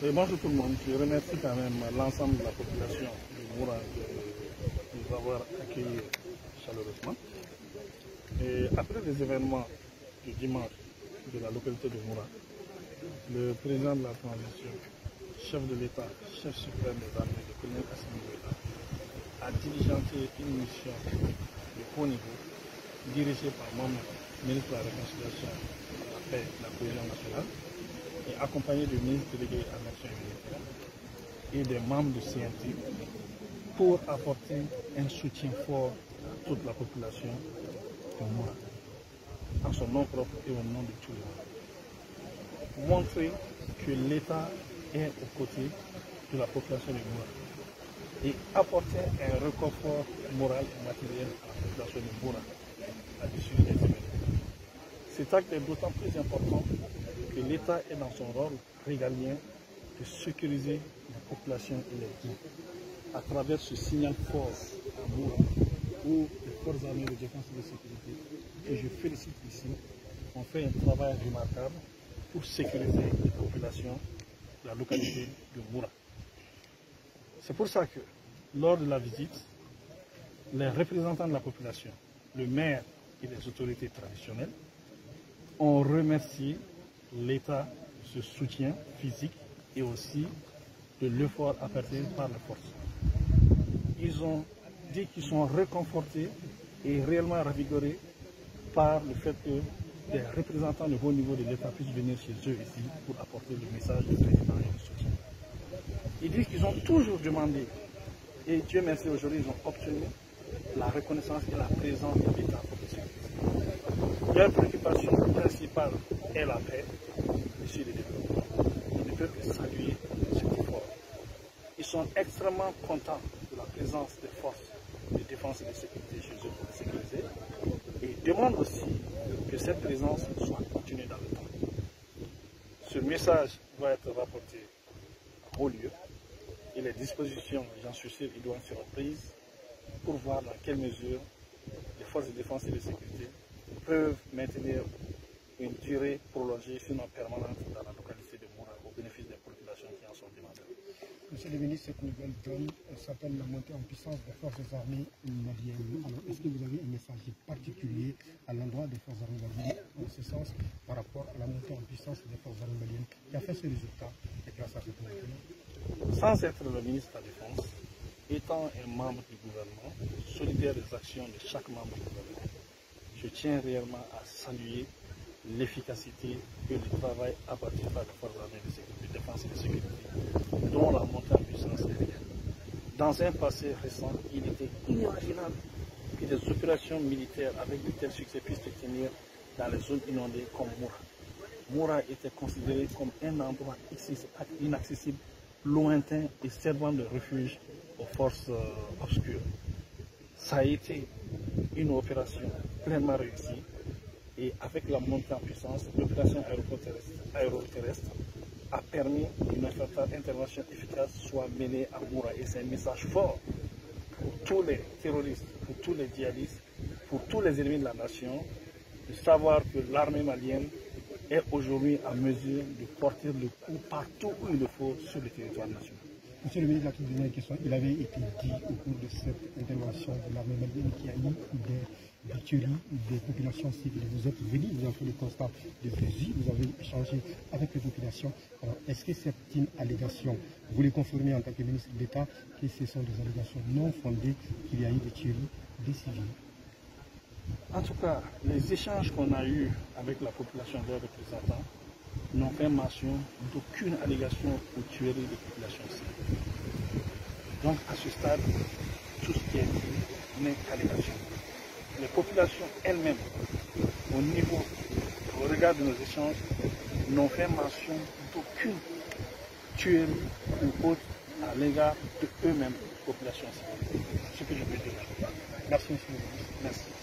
Et bonjour tout le monde. Je remercie quand même l'ensemble de la population de Moura de nous avoir accueillis chaleureusement. Et après les événements du dimanche de la localité de Moura, le président de la transition, chef de l'État, chef suprême des armées, le colonel Assimi Goïta, a diligenté une mission de haut niveau dirigée par moi-même, ministre de la Réconciliation, de la Paix et de la Cohésion nationale, et accompagné du ministre délégué à Nations Unies et des membres du CNT pour apporter un soutien fort à toute la population de Moura, en son nom propre et au nom de tout le monde. Montrer que l'État est aux côtés de la population de Moura et apporter un réconfort moral et matériel à la population de Moura à l'issue des événements. Cet acte est d'autant plus important que l'État est dans son rôle régalien de sécuriser la population et les biens à travers ce signal fort à Moura où les forces armées de défense et de sécurité, et je félicite ici, ont fait un travail remarquable pour sécuriser les populations de la localité de Moura. C'est pour ça que, lors de la visite, les représentants de la population, le maire et les autorités traditionnelles, ont remercié l'État de ce soutien physique et aussi de l'effort apporté par les forces. Ils ont dit qu'ils sont réconfortés et réellement revigorés par le fait que des représentants de haut niveau de l'État puissent venir chez eux ici pour apporter le message du président et du soutien. Ils disent qu'ils ont toujours demandé, et Dieu merci aujourd'hui, ils ont obtenu la reconnaissance et la présence de l'État pour les sécuriser. Leur préoccupation principale est la paix et le développement. Ils ne peuvent que saluer cet effort. Ils sont extrêmement contents de la présence des forces de défense et de sécurité chez eux pour les sécuriser et demandent aussi que cette présence soit continuée dans le temps. Ce message doit être rapporté à haut lieu et les dispositions, j'en suis sûr, doivent être prises pour voir dans quelle mesure les forces de défense et de sécurité peuvent maintenir une durée prolongée, sinon permanente, dans la localité de Moura au bénéfice des populations qui en sont demandeurs. Monsieur le ministre, cette nouvelle donne s'appelle la montée en puissance des forces armées maliennes. Alors, est-ce que vous avez un message particulier à l'endroit des forces armées maliennes, en ce sens, par rapport à la montée en puissance des forces armées maliennes qui a fait ce résultat et grâce à cette montée? Sans être le ministre de la Défense, étant un membre du gouvernement, solidaire des actions de chaque membre du gouvernement, je tiens réellement à saluer l'efficacité et le travail apporté par les forces armées de défense et de sécurité, dont la montée en puissance est réelle. Dans un passé récent, il était inimaginable que des opérations militaires avec de tels succès puissent se tenir dans les zones inondées comme Moura. Moura était considéré comme un endroit inaccessible, lointain et servant de refuge aux forces obscures. Ça a été une opération pleinement réussie et avec la montée en puissance, l'opération aéroterrestre a permis qu'une intervention efficace soit menée à Moura. Et c'est un message fort pour tous les terroristes, pour tous les djihadistes, pour tous les ennemis de la nation, de savoir que l'armée malienne est aujourd'hui en mesure de porter le coup partout où il le faut sur le territoire national. Monsieur le ministre, la toute dernière question, il avait été dit au cours de cette intervention de l'armée malienne qu'il y a eu des tueries des populations civiles. Vous êtes venu, vous avez fait le constat de visu, vous avez échangé avec les populations. Alors, est-ce que c'est une allégation, vous les confirmez en tant que ministre d'État, que ce sont des allégations non fondées, qu'il y a eu des tueries des civils? En tout cas, les échanges qu'on a eus avec la population de leurs représentants n'ont fait mention d'aucune allégation ou tuerie des populations civiles. Donc, à ce stade, tout ce qui est dit n'est qu'allégation. Les populations elles-mêmes, au regard de nos échanges, n'ont fait mention d'aucune tuerie ou autre à l'égard de eux-mêmes, populations civiles. Ce que je peux dire. Merci, monsieur le ministre. Merci.